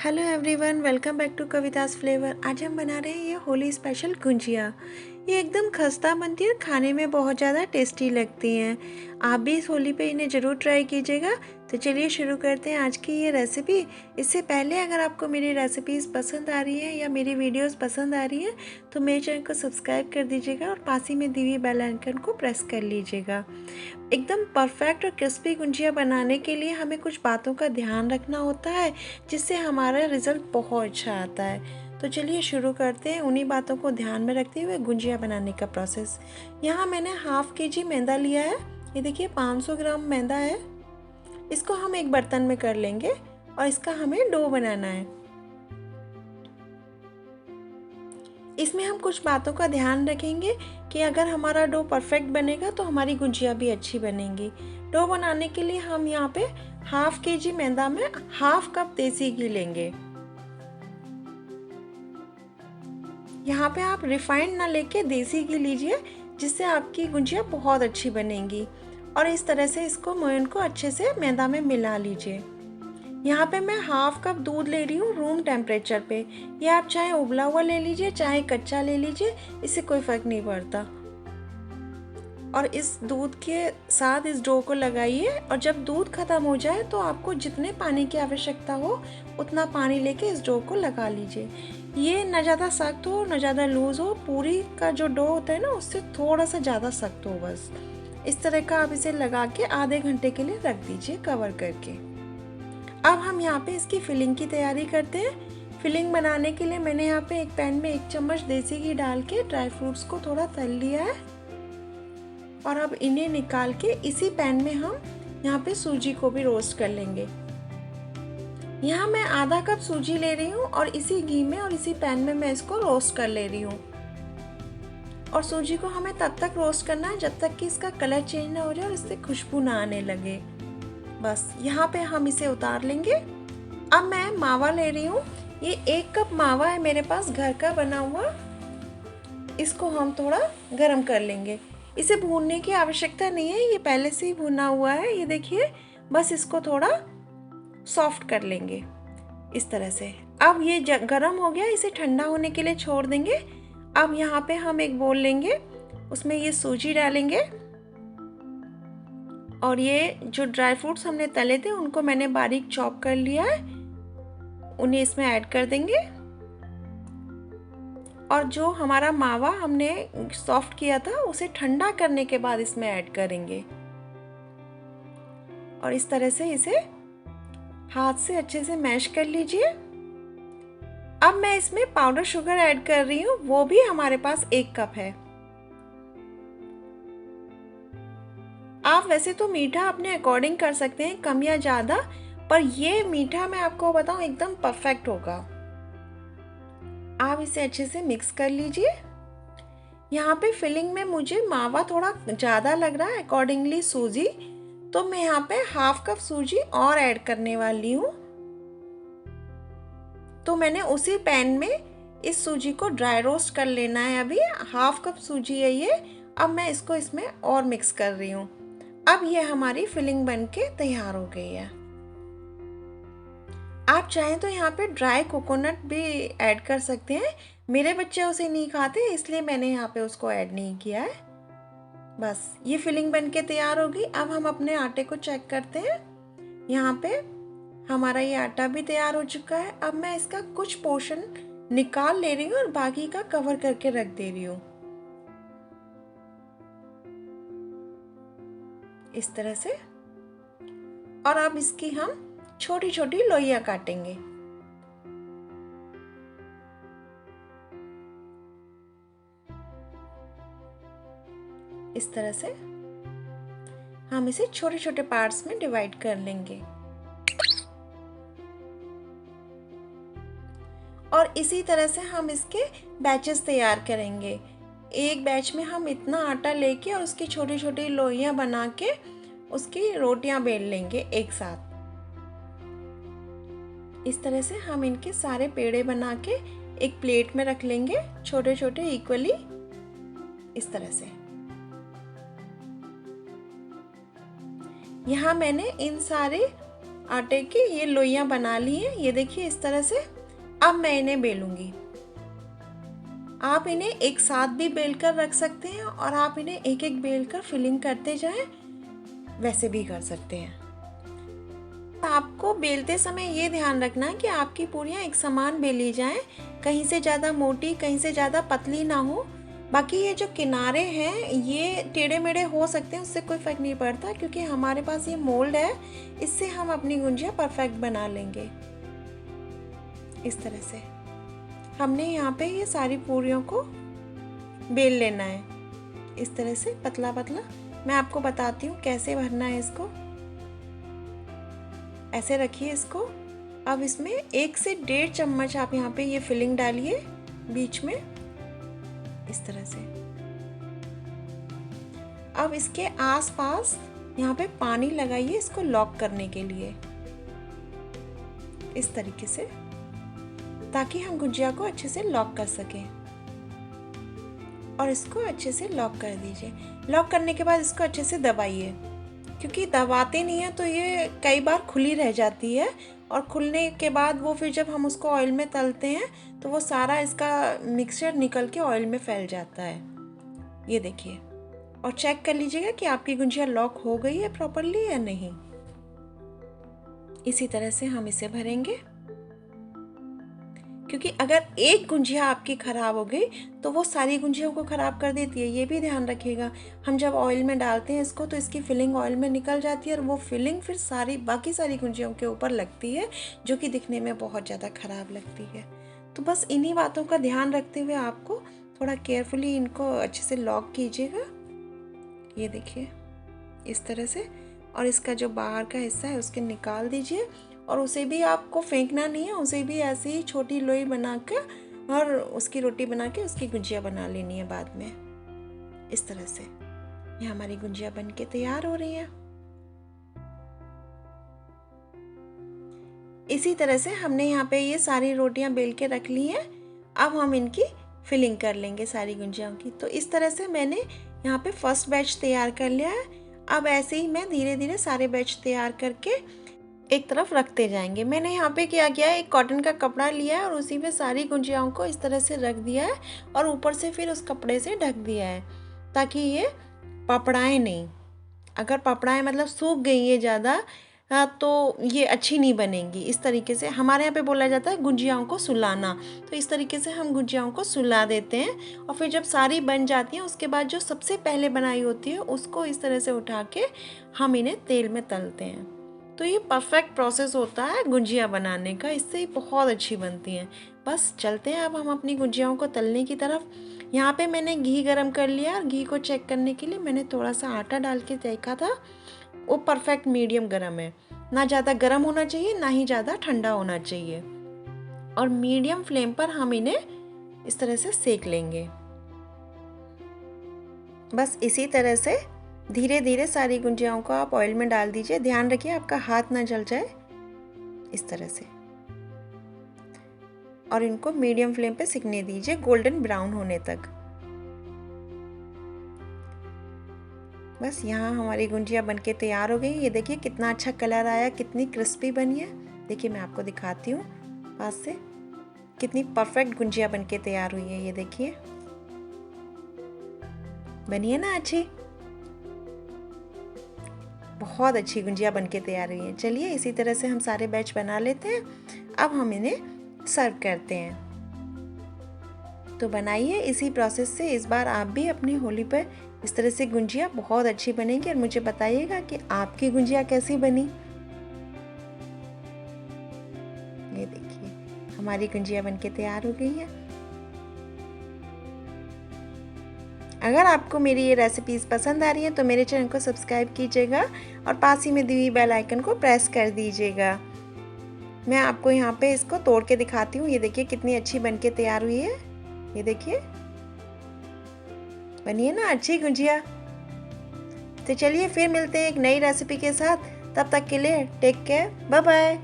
Hello everyone, welcome back to Kavita's flavour. आज हम बना रहे हैं ये होली स्पेशल गुंजिया। ये एकदम खस्ता बनती है और खाने में बहुत ज़्यादा टेस्टी लगती हैं। आप भी इस होली पे इन्हें ज़रूर ट्राई कीजिएगा। तो चलिए शुरू करते हैं आज की ये रेसिपी। इससे पहले अगर आपको मेरी रेसिपीज़ पसंद आ रही है या मेरी वीडियोस पसंद आ रही हैं तो मेरे चैनल को सब्सक्राइब कर दीजिएगा और पास ही में दी हुई बेल आइकन को प्रेस कर लीजिएगा। एकदम परफेक्ट और क्रिस्पी गुंजिया बनाने के लिए हमें कुछ बातों का ध्यान रखना होता है, जिससे हमारा रिज़ल्ट बहुत अच्छा आता है। तो चलिए शुरू करते हैं उन्हीं बातों को ध्यान में रखते हुए गुंजिया बनाने का प्रोसेस। यहाँ मैंने हाफ केजी मैदा लिया है। ये देखिए 500 ग्राम मैदा है। इसको हम एक बर्तन में कर लेंगे और इसका हमें डो बनाना है। इसमें हम कुछ बातों का ध्यान रखेंगे कि अगर हमारा डो परफेक्ट बनेगा तो हमारी गुंजिया भी अच्छी बनेगी। डो बनाने के लिए हम यहाँ पे हाफ केजी मैदा में हाफ कप देसी घी लेंगे। यहाँ पे आप रिफाइंड ना लेके देसी घी लीजिए, जिससे आपकी गुंजिया बहुत अच्छी बनेगी। और इस तरह से इसको मोयन को अच्छे से मैदा में मिला लीजिए। यहाँ पे मैं हाफ कप दूध ले रही हूँ रूम टेम्परेचर पे। ये आप चाहे उबला हुआ ले लीजिए चाहे कच्चा ले लीजिए, इससे कोई फर्क नहीं पड़ता। और इस दूध के साथ इस डो को लगाइए और जब दूध खत्म हो जाए तो आपको जितने पानी की आवश्यकता हो उतना पानी लेके इस डो को लगा लीजिए। ये न ज़्यादा सख्त हो न ज़्यादा लूज़ हो, पूरी का जो डो होता है ना उससे थोड़ा सा ज़्यादा सख्त हो बस। इस तरह का आप इसे लगा के आधे घंटे के लिए रख दीजिए कवर करके। अब हम यहाँ पे इसकी फिलिंग की तैयारी करते हैं। फिलिंग बनाने के लिए मैंने यहाँ पे एक पैन में 1 चम्मच देसी घी डाल के ड्राई फ्रूट्स को थोड़ा तल लिया है। और अब इन्हें निकाल के इसी पैन में हम यहाँ पे सूजी को भी रोस्ट कर लेंगे। यहाँ मैं आधा कप सूजी ले रही हूँ और इसी घी में और इसी पैन में मैं इसको रोस्ट कर ले रही हूँ। और सूजी को हमें तब तक रोस्ट करना है जब तक कि इसका कलर चेंज ना हो जाए और इससे खुशबू ना आने लगे। बस यहाँ पे हम इसे उतार लेंगे। अब मैं मावा ले रही हूँ। ये 1 कप मावा है मेरे पास घर का बना हुआ। इसको हम थोड़ा गर्म कर लेंगे। इसे भूनने की आवश्यकता नहीं है, ये पहले से ही भुना हुआ है। ये देखिए, बस इसको थोड़ा सॉफ्ट कर लेंगे इस तरह से। अब ये गर्म हो गया, इसे ठंडा होने के लिए छोड़ देंगे। अब यहाँ पे हम एक बोल लेंगे, उसमें ये सूजी डालेंगे और ये जो ड्राई फ्रूट्स हमने तले थे उनको मैंने बारीक चॉप कर लिया है, उन्हें इसमें ऐड कर देंगे। और जो हमारा मावा हमने सॉफ्ट किया था उसे ठंडा करने के बाद इसमें ऐड करेंगे। और इस तरह से इसे हाथ से अच्छे से मैश कर लीजिए। अब मैं इसमें पाउडर शुगर ऐड कर रही हूँ, वो भी हमारे पास 1 कप है। आप वैसे तो मीठा अपने अकॉर्डिंग कर सकते हैं, कम या ज़्यादा, पर ये मीठा मैं आपको बताऊं एकदम परफेक्ट होगा। आप इसे अच्छे से मिक्स कर लीजिए। यहाँ पे फिलिंग में मुझे मावा थोड़ा ज़्यादा लग रहा है, अकॉर्डिंगली सूजी, तो मैं यहाँ पे हाफ कप सूजी और ऐड करने वाली हूँ। तो मैंने उसी पैन में इस सूजी को ड्राई रोस्ट कर लेना है। अभी हाफ कप सूजी है ये। अब मैं इसको इसमें और मिक्स कर रही हूँ। अब ये हमारी फिलिंग बनके तैयार हो गई है। आप चाहें तो यहाँ पे ड्राई कोकोनट भी ऐड कर सकते हैं। मेरे बच्चे उसे नहीं खाते, इसलिए मैंने यहाँ पे उसको ऐड नहीं किया है। बस ये फिलिंग बनके तैयार होगी। अब हम अपने आटे को चेक करते हैं। यहाँ पे हमारा ये आटा भी तैयार हो चुका है। अब मैं इसका कुछ पोर्शन निकाल ले रही हूँ और बाकी का कवर करके रख दे रही हूँ इस तरह से। और अब इसकी हम छोटी छोटी लोइयां काटेंगे। इस तरह से हम इसे छोटे छोटे पार्ट्स में डिवाइड कर लेंगे। और इसी तरह से हम इसके बैचेस तैयार करेंगे। एक बैच में हम इतना आटा लेके और उसकी छोटी छोटी लोइयां बना के उसकी रोटियां बेल लेंगे एक साथ। इस तरह से हम इनके सारे पेड़े बना के एक प्लेट में रख लेंगे, छोटे छोटे इक्वली इस तरह से। यहाँ मैंने इन सारे आटे की ये लोइयां बना ली हैं, ये देखिए इस तरह से। अब मैं इन्हें बेलूंगी। आप इन्हें एक साथ भी बेल कर रख सकते हैं और आप इन्हें एक एक बेल कर फिलिंग करते जाएं, वैसे भी कर सकते हैं। आपको बेलते समय ये ध्यान रखना है कि आपकी पूरियां एक समान बेली जाएं, कहीं से ज़्यादा मोटी कहीं से ज़्यादा पतली ना हो। बाकी ये जो किनारे हैं ये टेढ़े मेढ़े हो सकते हैं, उससे कोई फर्क नहीं पड़ता, क्योंकि हमारे पास ये मोल्ड है, इससे हम अपनी गुंजिया परफेक्ट बना लेंगे। इस तरह से हमने यहाँ पे ये सारी पूरियों को बेल लेना है, इस तरह से पतला पतला। मैं आपको बताती हूँ कैसे भरना है इसको। ऐसे रखिए इसको। अब इसमें 1 से 1.5 चम्मच आप यहाँ पे ये फिलिंग डालिए बीच में, इस तरह से। अब इसके आसपास यहाँ पे पानी लगाइए इसको लॉक करने के लिए, इस तरीके से, ताकि हम गुजिया को अच्छे से लॉक कर सकें। और इसको अच्छे से लॉक कर दीजिए। लॉक करने के बाद इसको अच्छे से दबाइए, क्योंकि दबाते नहीं है तो ये कई बार खुली रह जाती है, और खुलने के बाद वो फिर जब हम उसको ऑयल में तलते हैं तो वो सारा इसका मिक्सचर निकल के ऑयल में फैल जाता है। ये देखिए, और चेक कर लीजिएगा कि आपकी गुंजिया लॉक हो गई है प्रॉपरली या नहीं। इसी तरह से हम इसे भरेंगे, क्योंकि अगर एक गुंजिया आपकी खराब हो गई तो वो सारी गुंजियों को खराब कर देती है। ये भी ध्यान रखिएगा, हम जब ऑयल में डालते हैं इसको तो इसकी फिलिंग ऑयल में निकल जाती है, और वो फिलिंग फिर बाकी सारी गुंजियों के ऊपर लगती है, जो कि दिखने में बहुत ज़्यादा खराब लगती है। तो बस इन्हीं बातों का ध्यान रखते हुए आपको थोड़ा केयरफुली इनको अच्छे से लॉक कीजिएगा। ये देखिए इस तरह से। और इसका जो बाहर का हिस्सा है उसके निकाल दीजिए, और उसे भी आपको फेंकना नहीं है, उसे भी ऐसे ही छोटी लोई बना के और उसकी रोटी बना के उसकी गुंजिया बना लेनी है बाद में। इस तरह से ये हमारी गुंजिया बन के तैयार हो रही है। इसी तरह से हमने यहाँ पे ये सारी रोटियां बेल के रख ली हैं। अब हम इनकी फिलिंग कर लेंगे सारी गुंजियाओं की। तो इस तरह से मैंने यहाँ पे फर्स्ट बैच तैयार कर लिया है। अब ऐसे ही मैं धीरे धीरे सारे बैच तैयार करके एक तरफ रखते जाएंगे। मैंने यहाँ पे क्या किया है, एक कॉटन का कपड़ा लिया है और उसी में सारी गुंजियाओं को इस तरह से रख दिया है, और ऊपर से फिर उस कपड़े से ढक दिया है, ताकि ये पपड़ाएं नहीं। अगर पपड़ाएं मतलब सूख गई है ज़्यादा तो ये अच्छी नहीं बनेंगी। इस तरीके से हमारे यहाँ पे बोला जाता है गुंजियाओं को सुलाना। तो इस तरीके से हम गुंजियाओं को सुला देते हैं, और फिर जब सारी बन जाती हैं उसके बाद जो सबसे पहले बनाई होती है उसको इस तरह से उठा के हम इन्हें तेल में तलते हैं। तो ये परफेक्ट प्रोसेस होता है गुंजिया बनाने का, इससे ही बहुत अच्छी बनती हैं। बस चलते हैं अब हम अपनी गुंजियाओं को तलने की तरफ। यहाँ पे मैंने घी गरम कर लिया, और घी को चेक करने के लिए मैंने थोड़ा सा आटा डाल के देखा था, वो परफेक्ट मीडियम गरम है। ना ज़्यादा गरम होना चाहिए, ना ही ज़्यादा ठंडा होना चाहिए, और मीडियम फ्लेम पर हम इन्हें इस तरह से सेक लेंगे। बस इसी तरह से धीरे धीरे सारी गुंजियाओं को आप ऑयल में डाल दीजिए। ध्यान रखिए आपका हाथ ना जल जाए, इस तरह से, और इनको मीडियम फ्लेम पे सिकने दीजिए गोल्डन ब्राउन होने तक। बस यहाँ हमारी गुंजिया बनके तैयार हो गई। ये देखिए कितना अच्छा कलर आया, कितनी क्रिस्पी बनी है। देखिए मैं आपको दिखाती हूँ पास से, कितनी परफेक्ट गुंजिया बनके तैयार हुई है। ये देखिए बनी है ना अच्छी, बहुत अच्छी गुंजिया बनके तैयार हुई है। चलिए इसी तरह से हम सारे बैच बना लेते हैं। अब हम इन्हें सर्व करते हैं। तो बनाइए इसी प्रोसेस से इस बार आप भी अपनी होली पर इस तरह से गुंजिया बहुत अच्छी बनेगी, और मुझे बताइएगा कि आपकी गुंजिया कैसी बनी। ये देखिए हमारी गुंजिया बनके तैयार हो गई है। अगर आपको मेरी ये रेसिपीज़ पसंद आ रही हैं तो मेरे चैनल को सब्सक्राइब कीजिएगा, और पास ही में दी हुई बेल आइकन को प्रेस कर दीजिएगा। मैं आपको यहाँ पे इसको तोड़ के दिखाती हूँ। ये देखिए कितनी अच्छी बनके तैयार हुई है। ये देखिए बनी है ना अच्छी गुंजिया। तो चलिए फिर मिलते हैं एक नई रेसिपी के साथ। तब तक के लिए टेक केयर, बाय बाय।